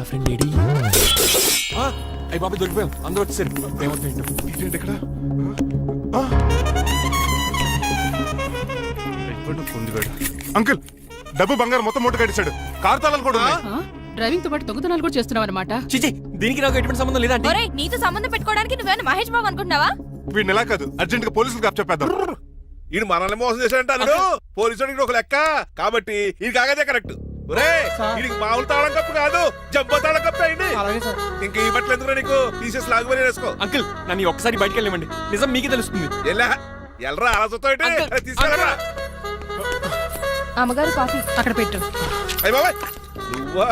నా friend AD అయ్యి బాబు దొరికిపోయాం అందరూ వచ్చేసారు ఏమవుతుంది ఇక్కడ అంకుల్ డబ్బు బంగారం మొత్తం మూట కట్టించాడు కారు తాళాలు కూడా డ్రైవింగ్ తో పాటు దొంగతనాలు కూడా చేస్తున్నావు అనమాట. చిచి దీనికి నాకు ఎటువంటి సంబంధం లేదండి. ఒరేయ్ నీతో సంబంధం పెట్టుకోవడానికి నువ్వేనా మహేష్ బాబు అనుకుంటున్నావా? వీడిని ఎలా కాదు అర్జెంట్ గా పోలీసులకు అప్పచెప్పేద్దాం. ఈడు మనల్ని మోసం చేశాడంటారు పోలీసుడికి ఒక లెక్క కాబట్టి ఇది కాగదే కరెక్ట్. వీడికి మామూలు తాళం కప్పు కాదు జబ్బ తాళం కప్పు అయింది. ఇంక ఈ బట్టలు ఎందుకు నీకు తీసేసి లాగుబడి వేసుకో. అంకుల్ నన్ను ఒక్కసారి బయటకు వెళ్ళమండి, నిజం మీకే తెలుస్తుంది. ఎల్రా ఆలోచనతో తీసుకెళ్ళరా. అమ్మగారు కాఫీ అక్కడ పెట్టు. అయ్య బాబాయ్ నువ్వా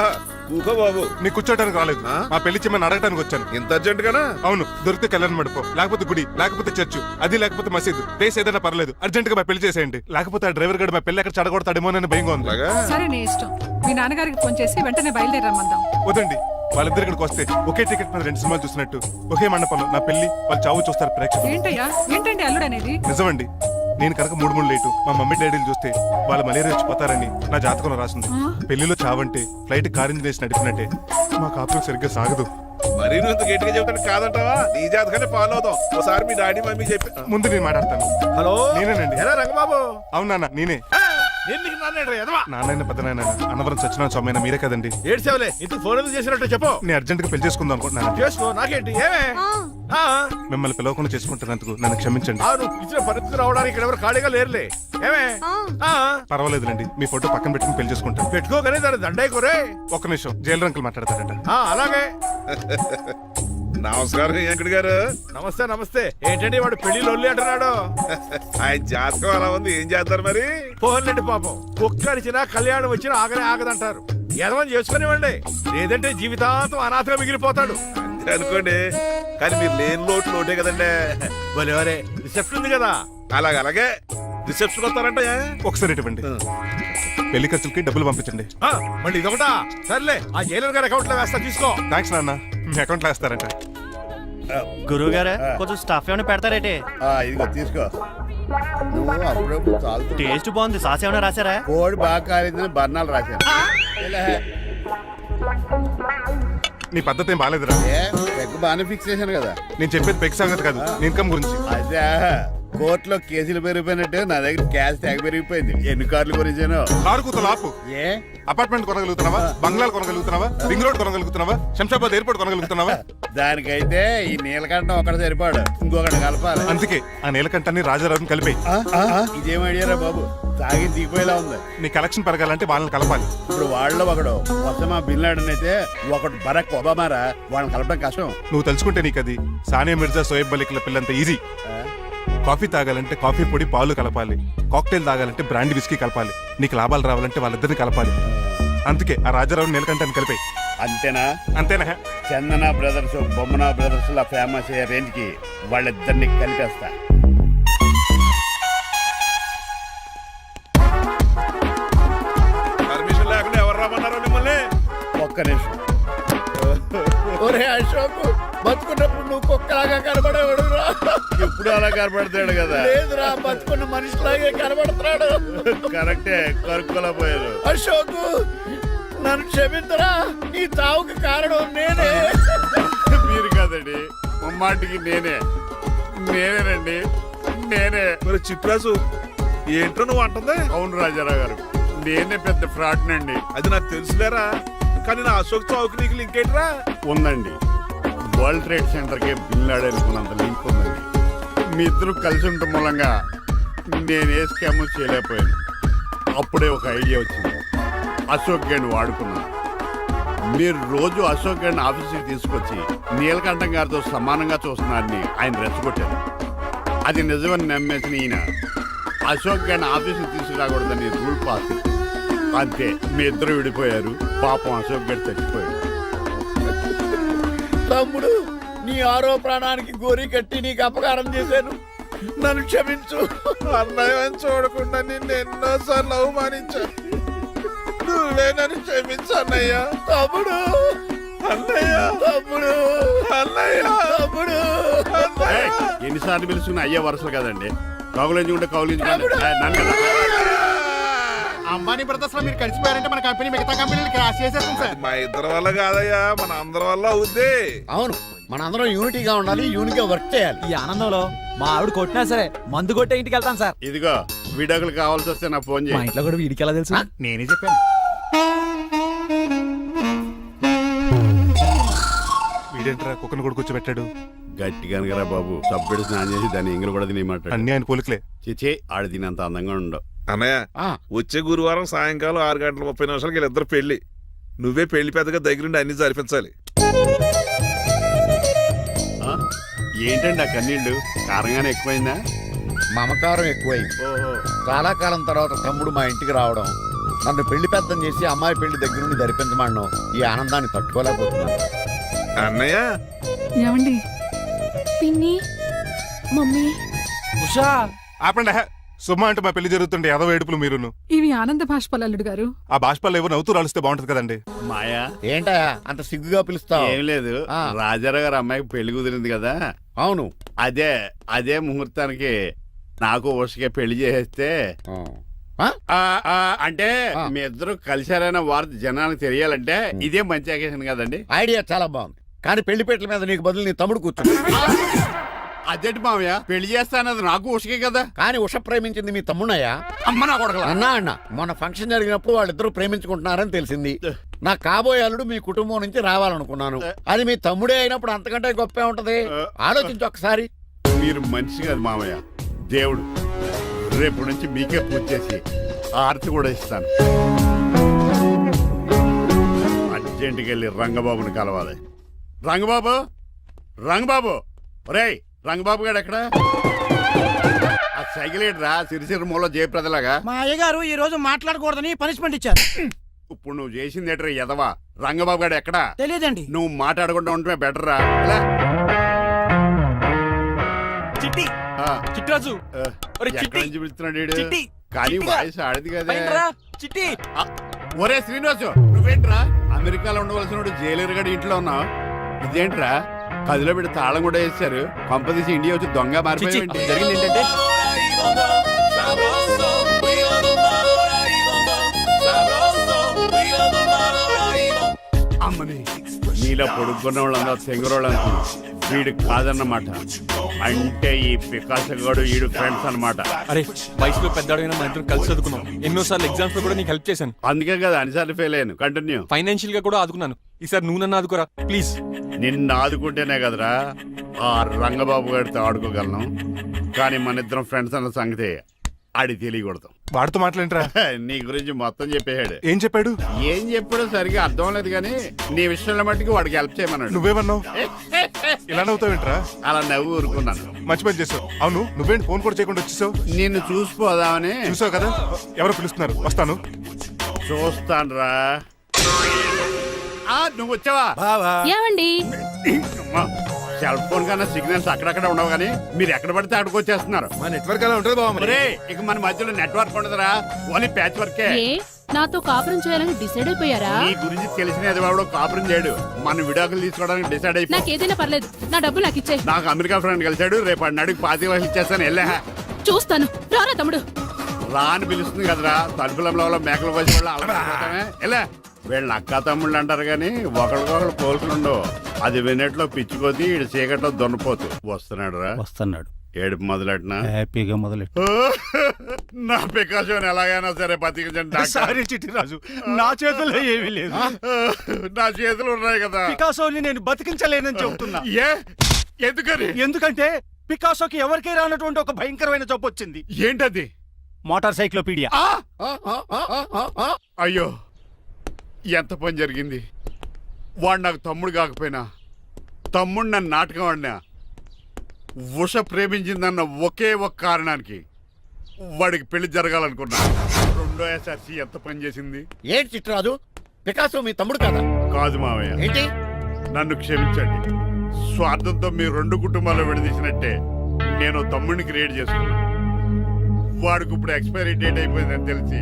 కూకో బాబు. నీ కూర్చోటానికి రాలేదు, మా పెళ్లి చెమ్మని అడగటానికి వచ్చాను. ఇంత అర్జెంట్ గానా? అవును, దొరికితే కళ్యాణ మండపం, లేకపోతే గుడి, లేకపోతే చర్చ్, అది లేకపోతే మసీదు, ప్లేస్ ఏదైనా పర్లేదు, అర్జెంట్ గా మా పెళ్లి చేసేయండి. లేకపోతే ఆ డ్రైవర్ గడు మా పెళ్లి ఎక్కడ చెడగొడతాడేమోనని భయంగా ఉంది. సరే నీ ఇష్టం. మీ నాన్నగారికి ఫోన్ చేసి వెంటనే బయలుదేరమ్మందాం. వదండి, వాళ్ళిద్దరు ఇక్కడికి వస్తే ఒకే టికెట్ మీద 2 సినిమాలు చూసినట్టు ఒకే మండపంలో నా పెళ్లి వాళ్ళ చావు చూస్తారు ప్రేక్షకులు. ఏంటయ్యా ఏంటండి అల్లుడు అనేది? నిజమండి, నేను కనుక 3 లేటు మా మమ్మీ డాడీలు చూస్తే వాళ్ళ మలేరియా వచ్చిపోతారని నా జాతకంలో రాసింది. పెళ్లిలో చావంటే ఫ్లైట్ కార్ ఇంజిన్ వేసి నడిపినట్టే. మా కాపురం సరిగ్గా సాగదు. మరి నువ్వు ఇంత గట్టిగా చెబుతాను కాదంటావా? నీ జాతకాన్ని ఫాలో అవుతాం. ఒకసారి మీ డాడీ మమ్మీ చెప్పి ముందు నేను మాట్లాడతాను. హలో నేనేనండి. ఎలా రంగబాబు? అవునా నేనే. నాన్న పెద్ద నాయన అన్నవరం సత్యనారాయణ స్వామి మీరే కదండి. ఏడ్చేవలే ఇంతకు ఫోన్ ఎందుకు చేసినట్టు చెప్పు. నేను అర్జెంట్ గా పెళ్లి చేసుకుందాం అనుకుంటున్నాను. చేసుకో, నాకేంటి ఏమే. మిమ్మల్ని పిలవకుండా చేసుకుంటున్నందుకు నన్ను క్షమించండి. ఇచ్చిన పరిస్థితి రావడానికి ఇక్కడ ఎవరు ఖాళీగా లేరులే. ఏమే పర్వాలేదులండి, మీ ఫోటో పక్కన పెట్టుకుని పెళ్లి చేసుకుంటాను. పెట్టుకోగానే దాని దండాయి కొరే. ఒక్క నిమిషం, జైలు రంకులు మాట్లాడతారట. అలాగే. నమస్కారం వెంకట గారు. నమస్తే నమస్తే. ఏంటండి వాడు పెళ్లి లొల్లి అంటున్నాడు. ఆయన జాతకం అలా ఉంది, ఏం చేస్తారు మరి. పోన్లేండి పాపం, కుక్క అరిచినా కళ్యాణం వచ్చినా ఆగనే ఆగదంటారు. ఎదవని చేసుకునివ్వండి, లేదంటే జీవితాంతం అనాథగా మిగిలిపోతాడు. అంతే అనుకోండి, కానీ మీరు లేని లోటే కదండి. భలే రిసెప్షన్ ఉంది కదా. అలాగే రిసెప్షన్ వస్తారంట. ఒకసారి ఇటువంటి పెళ్లి ఖర్చులకి డబ్బులు పంపించండి. మళ్ళీ ఇదొకటా? సర్లే, ఆ జైలర్ గారి అకౌంట్ లో వేస్తా, తీసుకో. థ్యాంక్స్ నాన్న, మీ అకౌంట్ లో వేస్తారంట. గురువు గారు కొంచెం స్టఫ్ ఏమైనా పెడతారేటే? ఇదిగో తీసుకో. నువ్వు అప్పుడప్పుడు చాలు. టేస్ట్ బాగుంది, సాస్ ఏమైనా రాశారా? కోడి బాగా కాలేదని బర్ణాలు రాశాను. నీ పద్ధతి ఏం బాగాలేదురా. పెగ్ బాగానే ఫిక్స్ చేశాను కదా. నేను చెప్పేది పెగ్ సంగతి కాదు, ఇన్కమ్ గురించి. అదే కోర్టులో కేసులు పెరిగిపోయినట్టు నా దగ్గర క్యాష్ తెగ పెరిగిపోయింది. ఎన్ని కార్లు గురించాను. కారు కూతలు ఆపు. ఏ అపార్ట్మెంట్ కొనగలుగుతున్నావా? బంగ్లాలు కొనగలుగుతున్నావా? రింగ్ రోడ్ కొనగలుగుతున్నావా? శంషాబాద్ ఎయిర్పోర్ట్ కొనగలుగుతున్నావా? దానికైతే ఈ నీలకంఠం ఒకటి సరిపాడు, ఇంకొకటి కలపాలి. అందుకే ఆ నీలకంఠాన్ని రాజారావుని కలిపి. ఇదేం ఐడియారా బాబు, తాగి దిగిపోయేలా ఉంది. నీ కలెక్షన్ పెరగాలంటే వాళ్ళని కలపాలి. ఇప్పుడు వాళ్ళలో ఒకడు ఒసామా బిన్ లాడెన్ అయితే ఒకటి బరాక్ ఒబామారా, వాళ్ళని కలపడం కష్టం. నువ్వు తెలుసుకుంటే నీకు అది సానియా మిర్జా, సోయబ్ మలిక్ల పిల్లంత ఈజీ. కాఫీ తాగాలంటే కాఫీ పొడి పాలు కలపాలి, కాక్టైల్ తాగాలంటే బ్రాండ్ విస్కీ కలపాలి. నీకు లాభాలు రావాలంటే వాళ్ళిద్దరిని కలపాలి. అందుకే ఆ రాజారావు నీలకంఠాన్ని కలిపాయి. అంతేనా? అంతేనా? చందన బ్రదర్స్, బొమ్మన బ్రదర్స్ లా ఫేమస్ అయ్యే రేంజ్ కి వాళ్ళిద్దరిని కలిపేస్తా. పర్మిషన్ లేకుండా ఎవరు రామన్నారో మిమ్మల్ని? ఒక్క నిమిషం. ఒరే అశోక్, బతుకున్నప్పుడు నువ్వు కుక్కలాగా కనబడేవాడురా. ఇప్పుడు అలా కనబడతాడు కదా. లేదురా, బతుకున్న మనిషిలాగే కనబడతాడు. కరెక్టే, కరుక్కులా పోయారు. అశోక్ నన్ను క్షమించరా, ఈ చావుకి కారణం నేనే. మీరు కాదండి, ముమ్మాటికి నేనేనండి, నేనే. మరి చిట్రాజు ఏంటో నువ్వు అంటుంది? అవును రాజారావు గారు, నేనే పెద్ద ఫ్రాడ్ నండి. అది నాకు తెలుసులేరా, కానీ నా అశోక్ చావుకి నీకు లింక్ ఏంట్రా? ఉందండి, వరల్డ్ ట్రేడ్ సెంటర్ కి బిన్ లాడెన్ అనుకున్నంత లింక్ ఉందండి. మీ ఇద్దరు కలిసి ఉండటం మూలంగా నేను ఏ స్కామ్ చేయలేకపోయాను. అప్పుడే ఒక ఐడియా వచ్చింది, అశోక్ గేణ్ వాడుకున్నాను. మీరు రోజు అశోక్ గేణ్ ఆఫీస్కి తీసుకొచ్చి నీలకంఠం గారితో సమానంగా చూస్తున్నారని ఆయన రెచ్చగొట్టారు. అది నిజమని నమ్మేసిన ఈయన అశోక్ గేణ్ ఆఫీస్కి తీసుకురాకూడదని రూల్ పాస్. అంతే, మీ ఇద్దరు విడిపోయారు. పాపం అశోక్ గేణ్ చచ్చిపోయాడు. తమ్ముడు, నీ ఆరో ప్రాణానికి గోరి కట్టి నీకు అపకారం చేశాను, నన్ను క్షమించు. అన్నయ్య చూడకుండా నిన్ను ఎన్నోసార్లు అవమానించాను, నువ్వే నన్ను క్షమించు అన్నయ్య. తమ్ముడు, అన్నయ్య, తమ్ముడు, అన్నయ్య, తమ్ముడు. ఎన్నిసార్లు పిలుచుకున్న అయ్యే వరుసలు కదండి. కౌలించుకుంటే కౌలించుకోండి. అంబానీ బ్రదర్స్ లో మీరు కలిసిపోయారంటే మన కంపెనీ మిగతా కంపెనీలు క్రాష్ చేసేస్తాం సార్. మా ఇద్దరి వల్ల కాదయ్యా, మన అందరి వల్ల అవుద్ది. అవును, మనందరం యూనిటీగా ఉండాలి, యూనిట్గా వర్క్ చేయాలి. ఈ ఆనందంలో మా ఆవిడ కొట్టినా సరే మందు కొట్టే ఇంటికి వెళ్తాను సార్. ఇదిగో విడాకులు కావాల్సి వస్తే నాకు ఫోన్ మా చేయి. ఇంట్లో కూడా వీడికి ఎలా తెలుసు? నేనే చెప్పాను. వీడేంట్రా కుక్కను కూడా కూర్చోబెట్టాడు. గట్టిగా అనగరా బాబు, సబ్బెడు స్నానం చేసి దాన్ని ఎంగులు కూడా తినేయమంటాడు. అన్ని ఆయన పోలికలే. చిచే ఆడు తినంత అందంగా ఉండవు. అన్నయ్య, వచ్చే గురువారం సాయంకాలం 6:30 వీళ్ళిద్దరు పెళ్లి. నువ్వే పెళ్లి పెద్దగా దగ్గరుండి అన్ని జరిపించాలి. ఆ? ఏంటండి ఆ కన్నీళ్ళు? కారంగానే ఎక్కువైందా? మమకారం ఎక్కువైంది. ఓహో, చాలా కాలం తర్వాత తమ్ముడు మా ఇంటికి రావడం, నన్ను పెళ్లి పెద్దం చేసి అమ్మాయి పెళ్లి దగ్గర నుండి ధరిపించమనడం, ఈ ఆనందాన్ని తట్టుకోలేకపోతున్నాను. అన్నయ్య, ఏమండి పిన్ని, మమ్మీ, ఉషా ఆపండి. సుమా అంటే మా పెళ్లి జరుగుతుంటే ఏదో ఏడుపులు మీరును. ఇవి ఆనంద భాష్పాలు అల్లుడు గారు. ఆ బాష్పాలు ఏవో నవ్వుతూ రాలిస్తే బాగుంటది కదండి. మాయా ఏంటా అంత సిగ్గుగా పిలుస్తావు? ఏం లేదు, ఆ. రాజారావు గారు అమ్మాయికి పెళ్లి కుదిరింది కదా. అవును. అదే ముహూర్తానికి నాకు ఉషకే పెళ్లి చేసేస్తే అంటే ఆ. మీ ఇద్దరు కలిశారైన వార్త జనానికి తెలియాలంటే ఇదే మంచి అకేషన్ కదండి. ఐడియా చాలా బాగుంది, కానీ పెళ్లి పెట్టల మీద నీకు బదులు నీ తమ్ముడు కూర్చుంది. అదేంటి మామయ్య, పెళ్లి చేస్తానది నాకు ఉషకే కదా. కానీ ఉష ప్రేమించింది మీ తమ్ముడయ్యా. అమ్మ నా కొడకలా. అన్నా మొన్న ఫంక్షన్ జరిగినప్పుడు వాళ్ళిద్దరూ ప్రేమించుకుంటున్నారని తెలిసింది. నా కాబోయే అల్లుడు మీ కుటుంబం నుంచి రావాలనుకున్నాను. అది మీ తమ్ముడే అయినప్పుడు అంతకంటే గొప్పే ఉంటది. ఆలోచించు ఒకసారి. మీరు మనిషి కాదు మామయ్య, దేవుడు. రేపు నుంచి మీకే పూజ చేసి ఆర్తి కూడా ఇస్తాను. అర్జెంటుకి వెళ్ళి రంగబాబుని కలవాలి. రంగబాబు, రంగబాబు, ఒరేయ్ రంగబాబు గారు ఎక్కడ? ఆ సైకిల్ ఏంట్రా సిరిసిరి మూల జయప్రదలాగా? మా అయ్యగారు ఈ రోజు మాట్లాడకూడదని పనిష్మెంట్ ఇచ్చారు. ఇప్పుడు నువ్వు చేసింది ఏంట్రా ఎదవా? రంగబాబు గారు ఎక్కడా? తెలియదండి. నువ్వు మాట్లాడకుండా ఉండటమే బెటర్ రా. ఎలా? చిట్టి ఆ, చిట్రాజు ఆ, ఒరే ఎక్కడి చిట్టి, నుంచి పిలుస్తున్నాడు వీడు? చిట్టి, కానీ చిట్టిగా. వాయిస్ ఆడది కదా. పైనరా, చిట్టి. ఆ, ఒరే శ్రీనివాసు, నువ్వేంట్రా అమెరికాలో ఉండవలసిన జైలర్ గడి ఇంట్లో ఉన్నావు? ఇదేంట్రా కదిలో పెట్టి తాళం కూడా వేశారు. పంపదీసి ఇండియా వచ్చి దొంగ చిచ్చి, మారిపోయింది. జరిగింది ఏంటంటే అమ్మని నీలో పొడుక్కున్న వాళ్ళందరూ తెంగరోళ్ళు అనుకున్నా. వీడు కాదన్నమాట. అంటే ఈ పికాసగాడు వీడు ఫ్రెండ్స్ అన్నమాట. అరే వయసులో పెద్దవాడైనా మన ఇద్దరం కలిసి చదువుకున్నాం. ఎన్నోసార్లు ఎగ్జామ్స్ లో కూడా నీకు హెల్ప్ చేశాను. అందుకే కదా అన్నిసార్లు ఫెయిల్ అయ్యాను. కంటిన్యూ. ఫైనాన్షియల్ గా కూడా ఆదుకున్నాను. ఈసారి నువ్వు నన్ను ఆదుకోరా ప్లీజ్. నిన్ను ఆదుకుంటేనే కదరా ఆ రంగబాబు గారితో ఆడుకోగలను. కానీ మన ఇద్దరం ఫ్రెండ్స్ అన్న సంగతి ఆడి తెలియకూడదు. వాడితో మాట్లాడరా. నీ గురించి మొత్తం చెప్పేశాడు. ఏం చెప్పాడు? ఏం చెప్పాడో సరిగా అర్థం లేదు కానీ నీ విషయంలో మట్టుకు వాడికి హెల్ప్ చేయమన్నాడు. నువ్వేమన్నావు? ఇలా నవ్వుతావేంట్రా? అలా నవ్వు ఊరుకున్నాను. మంచి పని చేసావు. అవును, నువ్వేంటి ఫోన్ కూడా చేయకుండా వచ్చేసావు? నిన్ను చూసిపోదామని. చూసావు కదా, ఎవరు పిలుస్తున్నారు, వస్తాను. చూస్తానురా. నువ్వు వచ్చావా? ఏమండి? సెల్ ఫోన్ కన్నా సిగ్నల్స్ అక్కడక్కడ ఉండవు కానీ మీరు ఎక్కడ పడితే అక్కడికి వచ్చేస్తున్నారు. మా నెట్వర్క్ అలా ఉంటుంది బాబు. ఒరే, ఇక మన మధ్యలో నెట్వర్క్ ఉండదురా, ఓన్లీ ప్యాచ్ వర్కే. నాతో కాపురం చేయాలని డిసైడ్ అయిపోయారా? నీ గురించి తెలిసినది వాడు కాపురం చేయడు. మన విడాకులు తీసుకోవడానికి డిసైడ్ అయిపో. నాకేదైనా పర్లేదు, నా డబ్బు నాకు ఇచ్చే. నాకు అమెరికా ఫ్రెండ్ కలిశాడు, రేపు అడిగి 25 ఇచ్చేస్తాను. వెళ్ళా చూస్తాను, రారా తమ్ముడు. రా అని పిలుస్తుంది కదరా. తలుపులంలో మేకలు వచ్చి వాళ్ళు అలవాటమే. ఎలా వీళ్ళ అక్క తమ్ముళ్ళు అంటారు కానీ ఒకరికొకరు పోల్చులు ఉండవు. అది వినట్లో పిచ్చుకోతి, ఇటు చీకట్లో దొన్నపోతు. వస్తున్నాడు రా. వస్తున్నాడు. ఏడుపు మొదలెట్నా? హ్యాపీగా మొదలెట్టు. నా పికాసోని ఎలాగైనా సరే బతికించండి డాక్టర్. సారీ చిట్టిరాజు, నా చేతుల్లో ఏమీ లేదు. నా చేతులు ఉన్నాయి కదా. పికాసోని నేను బతికించలేనని చెబుతున్నా. ఎందుకని? ఎందుకంటే పికాసోకి ఎవరికీ రానటువంటి ఒక భయంకరమైన జబ్బు వచ్చింది. ఏంటది? Motor cyclopaedia. అయ్యో, ఎంత పని జరిగింది. వాడు నాకు తమ్ముడు కాకపోయినా తమ్ముడు నన్ను నాటకం ఆడినా ఉష ప్రేమించిందన్న ఒకే ఒక కారణానికి వాడికి పెళ్లి జరగాలనుకున్నా. రెండో ఎస్ఆర్సి ఎంత పని చేసింది. ఏంటి చిట్రాజు, పికాసో మీ తమ్ముడు కదా? కాదు మావయ్య, ఏంటి? నన్ను క్షమించండి. స్వార్థంతో మీ రెండు కుటుంబాలు విడదీసినట్టే నేను తమ్ముడిని క్రియేట్ చేసుకున్నా. వాడికి ఇప్పుడు ఎక్స్పైరీ డేట్ అయిపోయిందని తెలిసి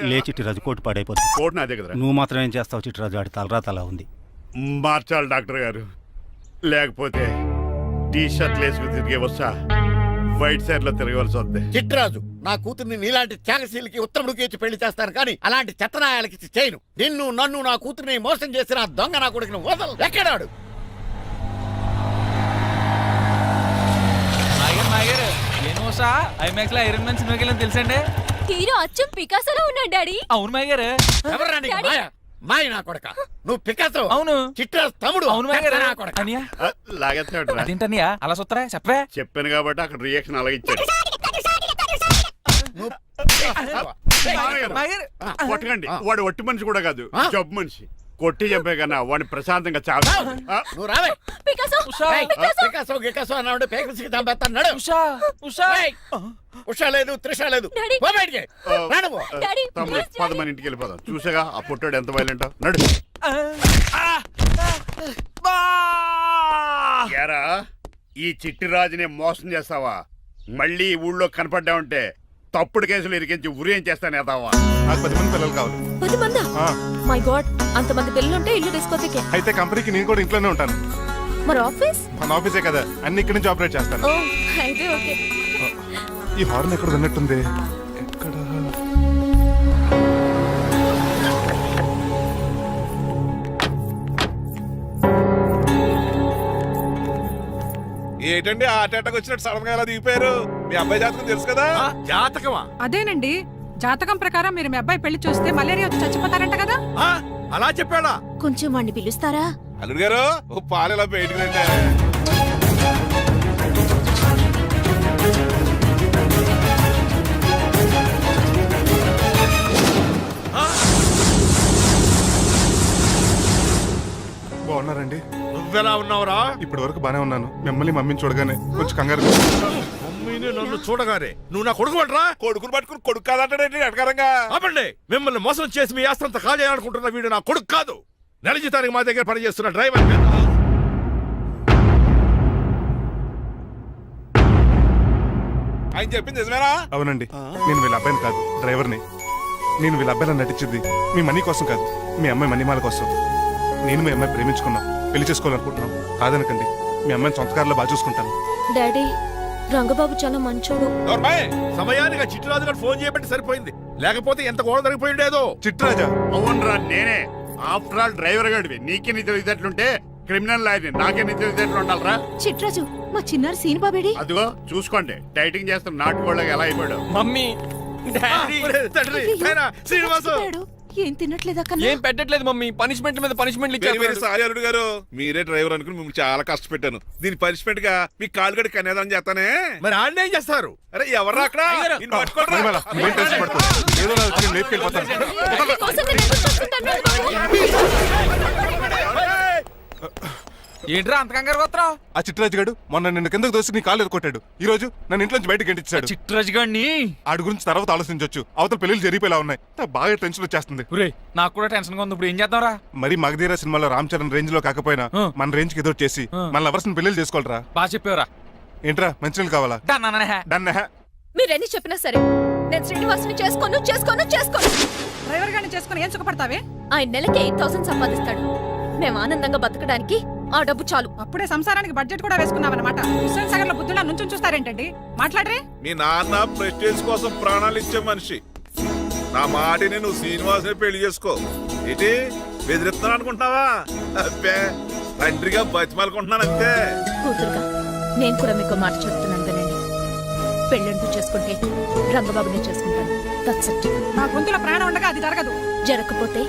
లే చిట్టిరాజు, కోటు పాడైపోతుంది. కోట్ నాదే కదరా. నువ్వు మాత్రం ఏం చేస్తావు చిట్టిరాజు? ఆడి తలరా తలా ఉంది. మార్చాలి డాక్టర్ గారు, లేకపోతే టీ షర్ట్లు వేసుకుని తిరిగే వస్తా వైట్ సైడ్ లో తిరగవలసి వద్ది. చిట్రాజు నా కూతుర్ని నీలాంటి త్యాగశీలకి ఉత్తముడికి ఇచ్చి పెళ్లి చేస్తాను కానీ అలాంటి చెత్తనాయాలకి ఇచ్చి చేయను. నిన్ను నన్ను నా కూతుర్ని మోసం చేసిన ఆ దొంగ నా కొడుకుని వదలు. ఎక్కడాడు? ఐమాక్స్ లో ఐరన్ మ్యాన్ సినిమాకి వెళ్ళని తెలుసండి. హీరో అచ్చం పికాసోలో ఉన్నాడు డాడీ. అవును మాయ గారు. ఎవరా నీకు మాయ? మాయ నా కొడక. నువ్వు పికాసో. అవును. చిట్రాజు తమ్ముడు. అవును మాయ గారు. నా కొడక. అనియా లాగేస్తాడు. అదేంటనియా అలా సుత్తరా చెప్పే. చెప్పాను కాబట్టి అక్కడ రియాక్షన్ అలాగే ఇచ్చాడు. నువ్వు మాయ గారు. కొట్టకండి, వాడు ఒట్టి మనిషి కూడా కాదు, ఆ? జబ్బు మనిషి. కొట్టి చంపే కన్నా వాడిని ప్రశాంతంగా చావు. నువ్వు రావే. పికాసో ఉషా ఏయ్, పికాసో గికాసో అన్నాడు పేకసికి చంపేస్తాను. నడు. ఉషా ఉషా. ఏయ్, ఉషా లేదు త్రిష లేదు. డాడీ. పో బయటికి. రా నువ్వు. డాడీ తమ్ముడు పద మన ఇంటికి వెళ్ళిపోదాం. చూసాగా ఆ పుట్టాడు ఎంత వైలెంట్. నడు. ఏరా, ఈ చిట్టి రాజుని మోసం చేస్తావా? మళ్ళీ ఈ ఊళ్ళో కనపడ్డావంటే తప్పుడు కేసులు ఇరికించి ఉరేం చేస్తాను ఎదావా. నాకు 10 మంది పిల్లలు కావాలి. 10 మందా? ఆ, మై గాడ్, అంతమంది పిల్లలుంటే ఇల్లు డిస్కోతికే. అయితే కంపెనీకి నేను కూడా ఇంట్లోనే ఉంటాను. మరి ఆఫీస్? మన ఆఫీసే కదా, అన్ని ఇక్కడి నుంచి ఆపరేట్ చేస్తాను. ఓ అయితే ఓకే. ఈ హార్న్ ఎక్కడ విన్నట్టుంది. ఎక్కడ? ఏంటండి హార్ట్ అటాక్ వచ్చినట్టు సడన్ గా ఎలా దిగిపోయారు? మీ అబ్బాయి జాతకం తెలుసు కదా? జాతకమా? అదేనండి, జాతకం ప్రకారం మీరు మీ అబ్బాయి పెళ్లి చూస్తే మలేరియా వచ్చి చచ్చిపోతారంట కదా. అలా చెప్పాడా? కొంచెం వాడిని పిలుస్తారా? అల్లుడు గారు ఓ పాలు ఇలా బయటకు రండి. బాగున్నారండి? నువ్వెలా ఉన్నావురా? ఇప్పటి వరకు బానే ఉన్నాను. మిమ్మల్ని మమ్మీని చూడగానే కొంచెం కంగారు. మమ్మీని నన్ను చూడగానే నువ్వు నా కొడుకు పడరా? కొడుకుని పట్టుకుని కొడుకు కాదంటాడేంటి అడగారంగా? ఆపండి. మిమ్మల్ని మోసం చేసి మీ ఆస్తంతా కాజేయాలనుకుంటున్న వీడు నా కొడుకు కాదు. నెల జీతానికి మా దగ్గర పనిచేస్తున్న డ్రైవర్. ఆయన చెప్పింది నిజమేనా? అవునండి, నేను వీళ్ళ అబ్బాయిని కాదు, డ్రైవర్ని. నేను వీళ్ళ అబ్బాయిలా నటించింది మీ మనీ కోసం కాదు, మీ అమ్మాయి మణిమాల కోసం. నేను మీ అమ్మాయి ప్రేమించుకున్నాం, పెళ్లి చేసుకోవాలనుకుంటున్నాం. కాదనకండి, మీ అమ్మాయిని సొంత కారులో బాగా చూసుకుంటాను. డాడీ, రంగబాబు చాలా మంచోడు. సమయానికి చిట్టురాజు గారు ఫోన్ చేయబట్టి సరిపోయింది, లేకపోతే ఎంత గోడ జరిగిపోయిండేదో. చిట్రాజా? అవునరా, నేనే. ఆఫ్టర్ ఆల్ డ్రైవర్ గడివి. నీకే నీ తెలివితేటలుంటే క్రిమినల్ లాయర్ని, నాకే నీ తెలివితేటలు ఉండాలరా? చిట్రాజు, మా చిన్నారి సీన్ బాబేడి. అదిగో చూసుకోండి, డైటింగ్ చేస్తున్న నాటుకోళ్ళగా ఎలా అయిపోయాడు. మమ్మీ డాడీ తండ్రి, నాయనా, శ్రీనివాసు. ఏం తినట్లేదా కన్నా? ఏం పెట్టట్లేదు మమ్మీ. పనిష్మెంట్ మీద పనిష్మెంట్ వెరీ వెరీ సారీ అల్లుడు గారు. మీరే డ్రైవర్ అనుకుని మిమ్మల్ని చాలా కష్టపెట్టాను. దీని పనిష్మెంట్ గా మీ కాలు గడి కన్యాదానం చేస్తానే. మరి ఆడిని ఏం చేస్తారు? అరే ఎవరు అక్కడ? నిన్ను పట్టుకోరా? మణిమాల, నువ్వేం టెన్షన్ పడుకో. ఏదో నా వచ్చి నేను లేపుకెళ్ళిపోతాను. ఏంట్రా అంత కంగారు పోతున్నావు? ఆ చిట్రాజు గారు మొన్న నిన్ను కిందకు దోసి నీ కాలు ఎదుకొట్టాడు. ఈ రోజు నన్ను ఇంట్లో నుంచి బయటకు గంటించాడు. చిట్రాజు గారిని ఆడి గురించి తర్వాత ఆలోచించవచ్చు. అవతల పెళ్లిలు జరిగిపోయేలా ఉన్నాయి. నాకు బాగా టెన్షన్ వచ్చేస్తుంది. ఒరేయ్, నాకు కూడా టెన్షన్ గా ఉంది. ఇప్పుడు ఏం చేద్దాంరా? మరి మగధీర సినిమాలో రామ్ చరణ్ రేంజ్ లో కాకపోయినా మన రేంజ్ కి ఏదో చేసి మన లవర్స్ పెళ్లి చేసుకోవాలరా. బాగా చెప్పేవరా. ఏంట్రా మంచినీళ్ళు కావాలా? డన్. మీరెన్ని చెప్పినా సరే నేను శ్రీనివాసుని చేసుకోను. డ్రైవర్ గారిని చేసుకుని ఏం సుఖపడతావే? ఆయన నెలకి 8,000 సంపాదిస్తాడు. మేము ఆనందంగా బతకడానికి ఆ డబ్బు చాలు. అప్పుడే సంసారానికి బడ్జెట్ కూడా వేసుకున్నావన్నమాట. హుస్సేన్ సాగర్ లో బుద్ధులా నుంచి చూస్తారేంటండి? మాట్లాడరే. మీ నాన్న ప్రెస్టేజ్ కోసం ప్రాణాలు ఇచ్చే మనిషి. నా మాటిని నువ్వు శ్రీనివాసుని పెళ్లి చేసుకో. ఏంటి బెదిరిస్తున్నాను అనుకుంటున్నావా? అబ్బే, తండ్రిగా బతిమాలకుంటున్నాను అంతే. కూతురుగా నేను కూడా మీకు మాట చెప్తున్నాను వినండి. పెళ్ళంటూ చేసుకుంటే రంగబాబునే చేసుకుంటాను. That's it. నా గొంతులో ప్రాణం ఉండగా అది జరగదు. జరగకపోతే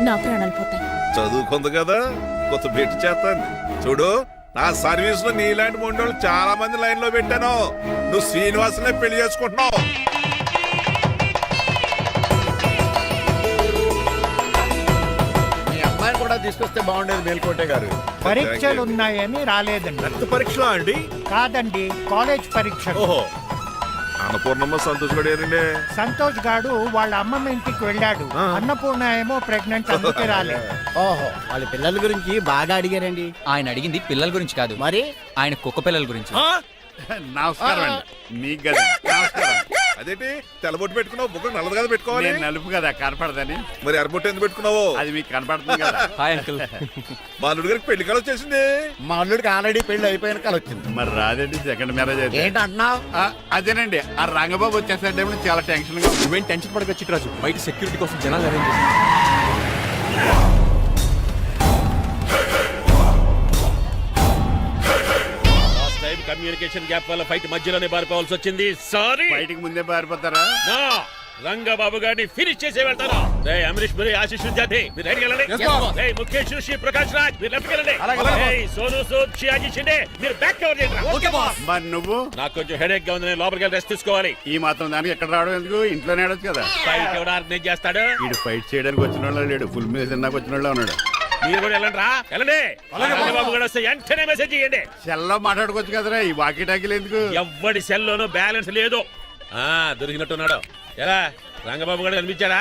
నా ప్రాణాలు పోతాయి. చదువుకుంది కదా, కొత్త బెట్టి చేస్తాను. చూడు, నా సర్వీస్ లో నీలాంటి మొండోళ్ళు చాలా మంది లైన్ లో పెట్టాను. నువ్వు శ్రీనివాసునే పెళ్లి చేసుకుంటున్నావు. మీ అమ్మాయిని కూడా తీసుకొస్తే బాగుండేది మేల్కోటే గారు. పరీక్షలు ఉన్నాయని రాలేదండి. రక్త పరీక్షలా అండి? కాదండి, కాలేజ్ పరీక్ష. ఓహో, అన్నపూర్ణమ్మ సంతోష్ గడేనండి. సంతోష్ గాడు వాళ్ళ అమ్మమ్మ ఇంటికి వెళ్ళాడు. అన్నపూర్ణ ఏమో ప్రెగ్నెంట్, అందుకే రాలేదు. ఓహో, వాళ్ళ పిల్లల గురించి బాగా అడిగారండి. ఆయన అడిగింది పిల్లల గురించి కాదు, మరి ఆయన కుక్క పిల్లల గురించి. నమస్కారం అండి. మీకు కదా నమస్కారం. అదేంటి తెల్లబొట్టు పెట్టుకున్నావు బుగ్గలు నల్లది కదా పెట్టుకోవాలి నేను నలుపు కదా కనపడదని. మరి ఎర్రబొట్టు ఎందుకు పెట్టుకున్నావు? అది మీకు కనపడుతుంది కదా. Hi uncle. మా అల్లుడి గారికి పెళ్లి కాలం వచ్చేసింది. మా అల్లుడికి ఆల్రెడీ పెళ్లి అయిపోయిన కాలం వచ్చింది. మరి రాదండి సెకండ్ మ్యారేజ్ అయితే. ఏంటంటున్నావు? అదేనండి ఆ రంగబాబు వచ్చేసరికి చాలా టెన్షన్ గా ఉంది. నువ్వేం టెన్షన్ పడక చిట్రాజు, బయట సెక్యూరిటీ కోసం జనాలు అరేంజ్ చేసి కమ్యూనికేషన్ గ్యాప్ వల్ల ఫైట్ మధ్యలోనే పారిపోవాల్సి వచ్చింది. సారీ. బయటికి ముందే పారిపోతారా? రంగబాబు గారిని ఫినిష్ చేసే వెళ్తాను. అమరీష్ పురి, ఆశిష్ జాతి మీరు రైట్ వెళ్ళండి. ముఖేష్ శ్రీ ప్రకాష్ రాజ్ మీరు లెఫ్ట్ వెళ్ళండి. సోను సూద్ షియాజీ షిండే మీరు బ్యాక్ కవర్ చేయండి. మరి నువ్వు? నాకు కొంచెం హెడేక్ గా ఉంది, నేను లోపలికి వెళ్ళి రెస్ట్ తీసుకోవాలి. ఈ మాత్రం దానికి ఎక్కడ రావడం ఎందుకు? ఇంట్లోనే ఆడొచ్చు కదా. ఫైట్ ఎవడు ఆర్గనైజ్ చేస్తాడు? వీడు ఫైట్ చేయడానికి వచ్చిన వాళ్ళు లేడు, ఫుల్ మీద తిన్నాక వచ్చిన వాళ్ళు ఉన్నాడు. మీరు కూడా వెళ్ళండి రా, వెళ్ళండి. రంగబాబు గారు వస్తే వెంటనే మెసేజ్ చేయండి. సెల్లో మాట్లాడుకోవచ్చు కదరా, ఈ వాకీ టాకీలు ఎందుకు? ఎవ్వడి సెల్లోనూ బ్యాలెన్స్ లేదు. దొరికినట్టున్నాడు. ఎలా రంగబాబు గారు కనిపించాడా?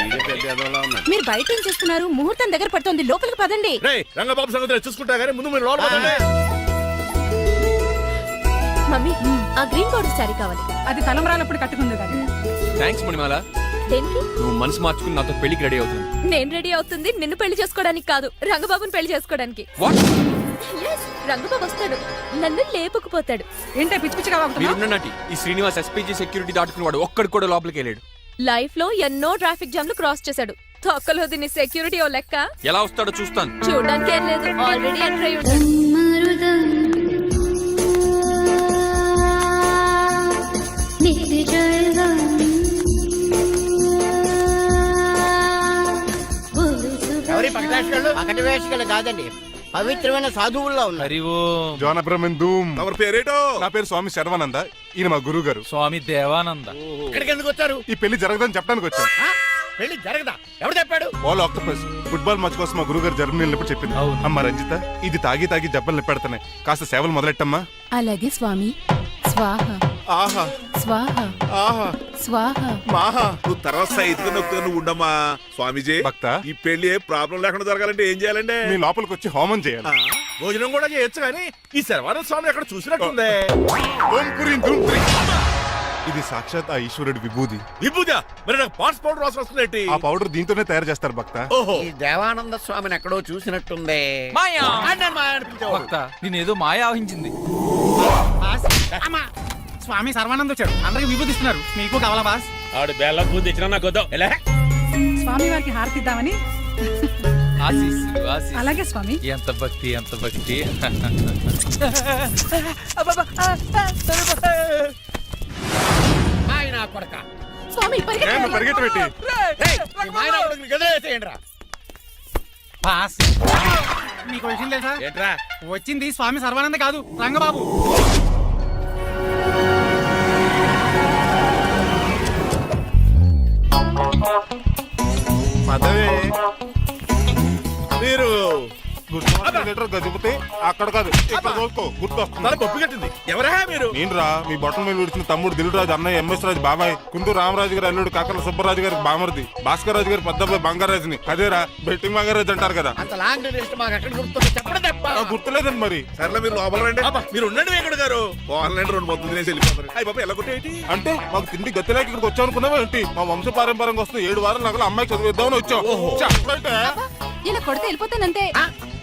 ఈడే పెద్ద ఎదవలా ఉన్నాడు. మీరు బయట ఏం చేస్తున్నారు? ముహూర్తం దగ్గర పడుతోంది, లోపలికి పదండి. రేయ్ రంగబాబు సంగతి చూసుకుంటా గానీ ముందు మీరు లోపల పదండి. మమ్మీ ఆ గ్రీన్ బోర్డర్ శారీ కావాలి. అది తలంబ్రాలప్పుడు కట్టుకుంది కానీ థ్యాంక్స్ మణిమాల. దేనికి? నువ్వు మనసు మార్చుకుని నాతో పెళ్లికి రెడీ అవుతుంది. నేను రెడీ అవుతుంది నిన్ను పెళ్లి చేసుకోవడానికి కాదు, రంగబాబుని పెళ్లి చేసుకోవడానికి. వాట్? Yes, రంగబాబు వస్తాడు, నన్ను లేపుకుపోతాడు. ఏంటే పిచ్చి పిచ్చిగా వాగుతున్నావు? మీరున్నటి ఈ శ్రీనివాస్ ఎస్పీజీ సెక్యూరిటీ దాటుకునేవాడు ఒక్కడు కూడా లోపలికి వెళ్ళాడు. లైఫ్ లో ఎన్నో ట్రాఫిక్ జామ్లు క్రాస్ చేశాడు. తొక్కలో దీన్ని సెక్యూరిటీ ఓ లెక్క. ఎలా వస్తాడో చూస్తాను. చూడడానికి ఏం లేదు, ఆల్రెడీ ఎంటర్ అయి ఉంటాడు. ఎవరి పక్కన వేషగాళ్ళు కాదండి, పవిత్రమైన సాధువుల్లో ఉన్నారు. జోన బ్రహ్మం. ఎవరి పేరేటో? నా పేరు స్వామి శర్వానంద, ఈయన మా గురువు గారు. స్వామి దేవానంద. ఇక్కడికి ఎందుకు వచ్చారు? ఈ పెళ్లి జరగదని చెప్పడానికి వచ్చాను. పెళ్లి జరగదా? ఎవరు చెప్పాడు? బాల్ ఆక్టోపస్ ఫుట్బాల్ మ్యాచ్ కోసం మా గురువు గారు జర్మనీ వెళ్ళినప్పుడు చెప్పింది. అమ్మ రంజిత, ఇది తాగి తాగి జబ్బలు నిప్పెడతాయి, కాస్త సేవలు మొదలెట్టమ్మా. అలాగే స్వామి. స్వాహ ఆహా స్వాహ ఆహా స్వాహ. మాహా నువ్వు తర్వాత సైతుగా నొక్కుతా నువ్వు ఉండమ్మా. స్వామిజీ భక్త, ఈ పెళ్లి ఏ ప్రాబ్లం లేకుండా జరగాలంటే ఏం చేయాలండి? మీ లోపలికి వచ్చి హోమం చేయాలి. భోజనం కూడా చేయొచ్చు కానీ ఈ శర్వానంద స్వామి ఎక్కడ చూసినట్టుంది. ఓం పురీం ధూం పురీం. ఇది సాక్షాత్ ఆ ఈశ్వరుడి విభూది. విభూజా మరి నాకు పాట్స్ పౌడర్ వాసన వస్తుంది. ఆ పౌడర్ దీంతోనే తయారు చేస్తారు భక్త. ఓహో ఈ దేవానంద స్వామిని ఎక్కడో చూసినట్టుంది. మాయా ఆయన మాయ అనిపించేవాడు. భక్త నేనేదో మాయ ఆవహించింది. స్వామి సర్వానంద్ వచ్చాడు, అందరికి విభూతిస్తున్నారు. మీకు కావాలా బాస్? ఆడు బెల్లం పూజ తెచ్చినా నాకు వద్దాం. ఎలా? స్వామి వారికి హారతిద్దామని. ఆశీస్సులు ఆశీస్సులు. అలాగే స్వామి. ఎంత భక్తి ఎంత భక్తి. ఆయన కొడక. స్వామి పరిగెత్తి పెట్టి ఈ మాయనాకుడిని గదిలేసేయండి రా. బాస్ మీకు విషయం తెలుసా? ఏంట్రా? వచ్చింది స్వామి సర్వానంద కాదు, రంగబాబు. పదవే మీరు గదిపితే అక్కడ కాదు ఇక్కడ చూసుకో, గుర్తొస్తుంది. తల పప్పు కట్టింది. ఎవరా మీరు? నేను రా, మీ బొట్టల మీద విడిచిన తమ్ముడు దిల్రాజు, అన్నయ్య ఎంఎస్ రాజు బాబాయ్, కుంటూరు రామరాజు గారి అల్లుడు కాకల సుబ్బరాజు గారికి బామర్ది, భాస్కర్ రాజు గారి పెద్దబ్బాయి బంగారాజుని. అదేరా బెట్టింగ్ బంగారాజు అంటారు కదా. అంత లాంగ్ లిస్ట్ మాకు ఎక్కడ గుర్తుంది చెప్పడం తప్ప. నాకు గుర్తులేదండి మరి. సర్లే మీరు లోపల రండి. మీరు ఉండండి వెంకట గారు. ఆన్లైన్ రెండు మొత్తం తినేసి వెళ్ళిపోతారు. అయ్యి బాబా ఎలా కొట్టేటి అంటే మాకు తిండి గతిలేక ఇక్కడికి వచ్చాం అనుకున్నావా ఏంటి? మా వంశ పారంపర్యంగా వస్తుంది 7 వారాలు నగలు అమ్మాయి చదివిద్దామని వచ్చాం. చెప్పంటే ఇలా కొడితే వెళ్ళిపోతానంతే.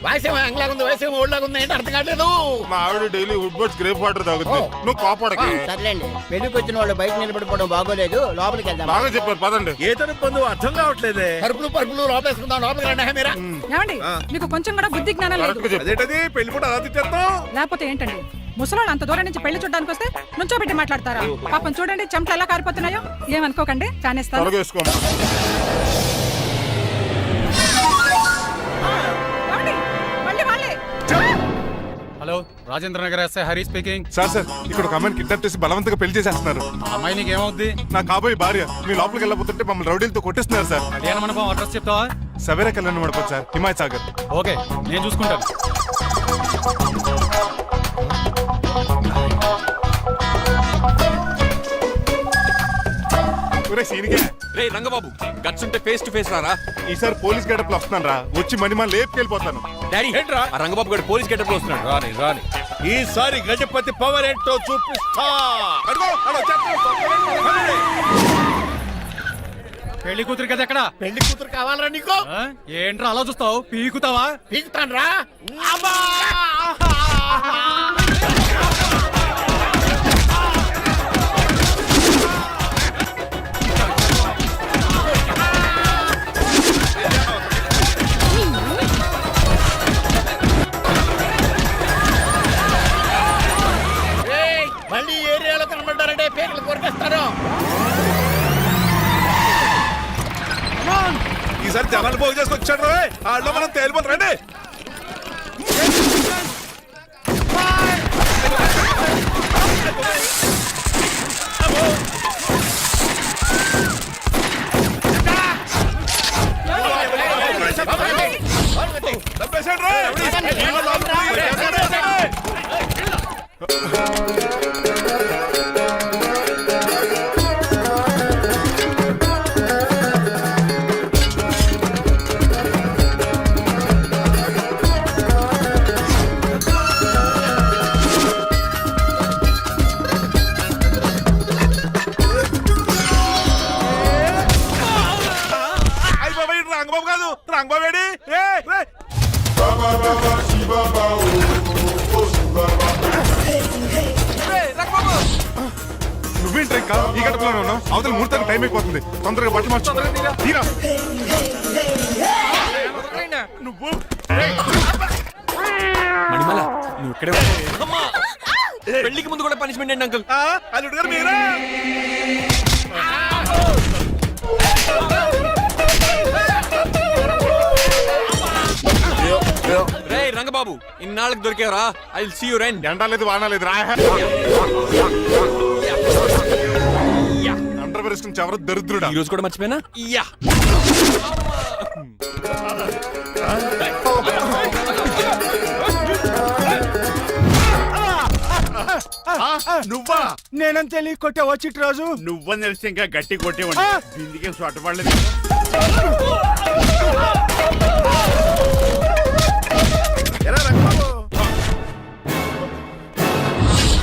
వయసేమో యంగ్లాగా ఉంది, వయసేమో ఓల్డ్లాగా ఉంది, ఏంటి అర్థం కావట్లేదు. మా ఆవిడ daily Woodward's gripe water తాగుతుంది. నువ్వు కోపడకి. సర్లేండి, పెళ్లికి వచ్చిన వాళ్ళు బయట నిలబడిపోవడం బాగోలేదు, లోపలికి వెళ్దాం. బాగా చెప్పారు పదండి. ఏ తరపు అర్థం కావట్లేదే. పరుపులు పరుపులు లోపలేసుకుందాం, లోపలికి రండి. మీరా ఏమండి మీకు కొంచెం కూడా బుద్ధి జ్ఞానం లేదు. కరెక్ట్గా చెప్పు. అదేంటది పెళ్లి కూడా అలా తిట్టేస్తాం. లేకపోతే ఏంటండి ముసలాళ్ళు అంత దూరం నుంచి పెళ్లి చూడడానికి వస్తే నుంచోబెట్టి మాట్లాడతారా? పాపం చూడండి చెమటలు ఎలా కారిపోతున్నాయో. ఏమనుకోకండి, కానేస్తాను. త్వరగా వేసుకోమ్మా. ఏమండి? మళ్ళీ వాళ్ళే. Hello, Rajendra Nagar SI Hari speaking. Sir ఇక్కడ ఒక అమ్మాయిని కిడ్నాప్ చేసి బలవంతంగా పెళ్లి చేసేస్తున్నారు. ఆ అమ్మాయి నీకు ఏమవుద్ది? నా కాబోయే భార్య. మీ లోపలికి వెళ్ళబోతుంటే మమ్మల్ని రౌడీలతో కొట్టిస్తున్నారు సార్. కళ్యాణ మండపం అడ్రస్ చెప్తావా? సవేరా కళ్యాణ మండపం సార్, హిమాయత్ సాగర్. ఓకే, నేను చూసుకుంటాను. రే రంగబాబు, గట్స్ ఉంటే ఫేస్ టు ఫేస్ రారా. ఈసారి పోలీస్ గడపలు వస్తున్నాను రా, వచ్చి మణిమా లేపుకెళ్ళిపోతాను. డాడీ ఏంట్రా? ఆ రంగబాబు గారు పోలీస్ గెటప్ లో వస్తున్నాడు. రాని రాని ఈసారి గజపతి పవర్ ఏంటో చూపిస్తా. అడుగో అలా వచ్చేస్తున్నాడు. పెళ్లి కూతురు కదా ఎక్కడ పెళ్లి కూతురు కావాలరా నీకు? ఏంట్రా అలా చూస్తావు పీకుతావా? పీకుతాన్రా. ఏయ్, మళ్ళీ ఈ ఏరియాలో కనబడ్డారంటే పేకలు కొరికేస్తారు. ఈసారి జనాలు పోగు చేసుకొచ్చాడు వాళ్ళు మనం తేలిపోతారండి. రంగబాబు కాదు, రంగబాబు ఏడి? నువ్వేంటి ఇంకా ఈ గడపలోనే ఉన్నావు? అవతల ముహూర్తానికి టైం అయిపోతుంది. తొందరగా బట్టలు మార్చు. తీరా నువ్వు మణిమాల నువ్వు ఇక్కడే ఉండు. పెళ్లికి ముందు కూడా పనిష్మెంట్ ఏంటి అంకుల్? అల్లుడు గారు మీరా? రే రంగబాబు ఇన్నాళ్ళకి దొరికేవరా? ఐ విల్ సీ యు రెండ్. ఎండాలేదు వానాలేదు రా. అండర్ వేసుకుని ఎవరు దరిద్రుడా? ఈ రోజు కూడా మర్చిపోయినా? యా నువ్వా? నేనం తెలియ కొట్టే వచ్చి రోజు నువ్వని తెలిసి ఇంకా గట్టి కొట్టేవాడి. బిందికే చోటపడలేదు. ఎలా రంగబాబు?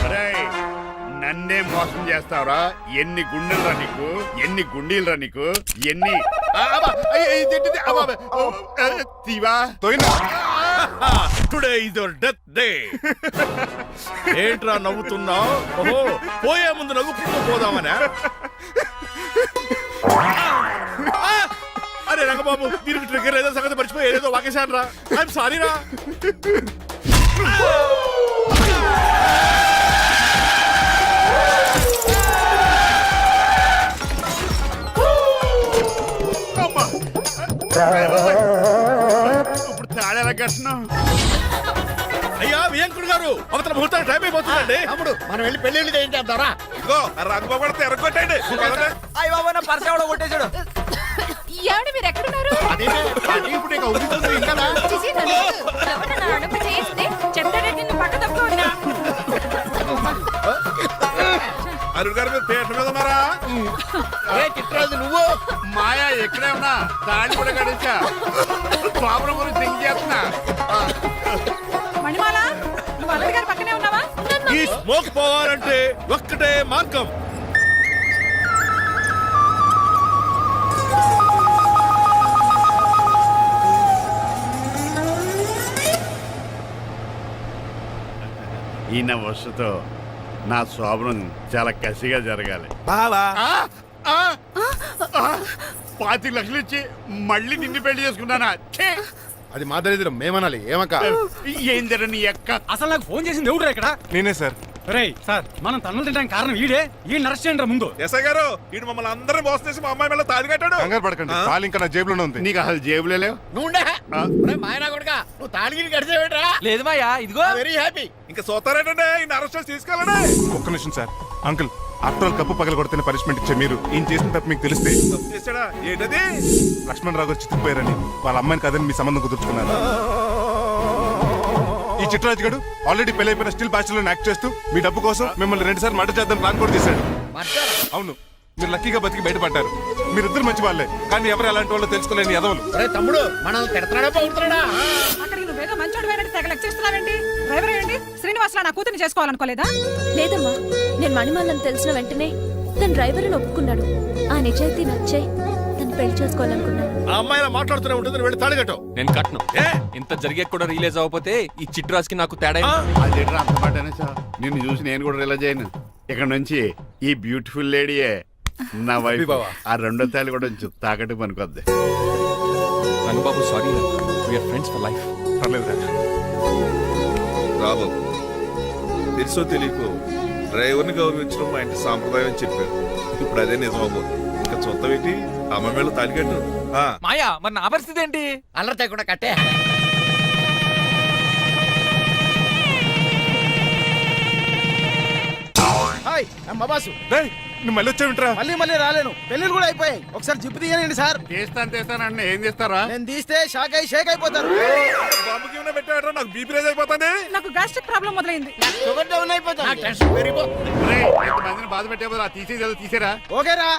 ఒరేయ్, నన్నే మోసం చేస్తావురా? ఎన్ని గుండెలరా నీకు? ఎన్ని గుండీలరా నీకు? ఎన్ని తీవా? Today is your death day. ఏంట్రా నవ్వుతున్నావు? ఓహో, పోయే ముందు నవ్వుకుంటూ పోదామనా? అరే రంగబాబు, దీనికి ట్రిగ్గర్ ఏదో సంగతి మర్చిపోయి ఏదో వాకేశాను రా. ఐఎమ్ సారీ రా. ఇప్పుడు తాళేలా కట్టినావు? అయ్యా వియంకుడు గారు, అవతల ముహూర్తానికి టైం అయిపోతుందండి. తమ్ముడు, మనం వెళ్ళి పెళ్లి ఏం చేద్దాంరా? ఇదిగో ఆ రంగబాబు కూడా ఎరగొట్టండి. అయ్య బాబా నా పర్స్ ఎవడో కొట్టేశాడు. ఏమండి మీరు ఎక్కడున్నారు? ఇప్పుడు ఇక ఉరుకుతుంది ఇంకా. చెప్తాడంటే నువ్వు పక్క తప్పుకో ఉన్నా. అల్లుడు గారు మీరు థియేటర్ మీద ఉన్నారా? చిట్రాజు నువ్వు మాయా ఎక్కడే ఉన్నా తాళి కూడా కడించా. ప్రాబ్లం గురించి థింక్ చేస్తున్నా. మణిమాల నువ్వు అల్లుడి గారి పక్కనే ఉన్నావా? ఈ స్మోక్ పోవాలంటే ఒక్కటే మార్గం. ఈయన వస్తుతో నా శోభనం చాలా కసిగా జరగాలి. బావా 25 లక్షలు ఇచ్చి మళ్ళీ నిన్ను పెళ్లి చేసుకున్నానా? ఛే! అది మా దరిద్రం, మేమనాలి. ఏమక్క? ఏం జర నీ ఎక్క? అసలు నాకు ఫోన్ చేసింది ఎవరు ఇక్కడ? నేనే సార్. రేయ్ సార్, మనం తన్నులు తినడానికి కారణం ఈడే. ఈ అరెస్ట్ చేయండి ముందు. ఎస్ఐ గారు, వీడు మమ్మల్ని అందరూ మోసం చేసి మా అమ్మాయి మీద తాళి కట్టాడు. కంగారు పడకండి, తాళి ఇంకా నా జేబులోనే ఉంది. నీకు అసలు జేబులే లేవు. నువ్వు మాయనా కొడుకా, నువ్వు తాళగిరి కడిచేవేట్రా? లేదు మాయా, ఇదిగో వెరీ హ్యాపీ. ఇంకా సోతారేటండి, ఈయన అరెస్ట్ చేసి తీసుకెళ్ళండి. ఒక్క నిమిషం sir. Uncle, after all cup పగల కొడితేనే పనిష్మెంట్ ఇచ్చే మీరు ఈయన చేసిన తప్పు మీకు తెలిస్తే చేశాడా? ఏంటది? లక్ష్మణ్ రావు గారు చితికిపోయారని వాళ్ళ అమ్మాయిని కాదని మీ సంబంధం కుదుర్చుకున్నారు. ఈ చిట్రాజు గడు ఆల్రెడీ పెళ్ళైపోయిన స్టిల్ బ్యాచులర్ యాక్ట్ చేస్తూ మీ డబ్బు కోసం మిమ్మల్ని 2 సార్లు మర్డర్ చేద్దాం ప్లాన్ కూడా చేశాడు. అవును, మీరు లక్కీగా బతికి బయటపడ్డారు. మీరిద్దరు మంచి వాళ్ళే, కానీ ఎవరు ఎలాంటి వాళ్ళు తెలుసుకోలేని ఎదవలు. తమ్ముడు, మనం తిడతాడా బాగుతున్నాడా? అక్కడికి నువ్వు నువ్వేదో మంచోడు వేరే తెగ లెక్చేస్తున్నావేంటి? డ్రైవర్ ఏంటి శ్రీనివాసరావు నా కూతుర్ని చేసుకోవాలనుకోలేదా? లేదమ్మా, నేను మణిమాలని తెలిసిన వెంటనే తన డ్రైవర్ అని ఒప్పుకున్నాడు. ఆ నిజాయితీ నచ్చే తను పెళ్లి చేసుకోవాలనుకున్నాను. ఆ అమ్మాయి ఇలా మాట్లాడుతూనే ఉంటుంది, వెళ్ళి తాళిగట్టు. నేను కట్ను. ఏ? ఇంత జరిగే కూడా రిలీజ్ అవ్వకపోతే ఈ చిట్రాస్కి నాకు తేడా ఏంటి? అది అంత మాటనే సార్, నిన్ను చూసి నేను కూడా రిలైజ్ అయ్యాను. ఇక్కడ నుంచి ఈ బ్యూటిఫుల్ లేడీయే నా వైఫ్. ఆ రెండో తాళి కూడా కొంచెం తాకట్టు పనికొద్ది. Rangababu sorry, we are friends for life. పర్లేదు రాబాబు, తెలుసో తెలియకో డ్రైవర్ని గౌరవించడం మా ఇంటి సాంప్రదాయం అని చెప్పారు. ఇప్పుడు అదే నిజమబ్బు. ఇంకా చూద్దాం ఏంటి, అమ్మ మేళ తాలిగట్టు. మాయా మరి నా పరిస్థితి ఏంటి? అల్లరి తగ్గకుండా కట్టే. హాయ్ అమ్మ బాసు. రేయ్, నువ్వు మళ్ళీ వచ్చావింట్రా? మళ్ళీ రాలేను, పెళ్ళిళ్ళు కూడా అయిపోయాయి. ఒకసారి జిప్పు తీయనండి సార్. తీస్తానండి, ఏం చేస్తారా? నేను తీస్తే షేక్ అయిపోతారు. బాంబుకి ఏమైనా పెట్టాడో నాకు బీపీ రేజ్ అయిపోతుంది. నాకు గ్యాస్ట్రిక్ ప్రాబ్లం మొదలైంది. షుగర్ డౌన్ అయిపోతాను. నాకు టెన్షన్ పెరిగిపో. మందిని బాధ పెట్టే తీసేది తీసేరా. ఓకేరా.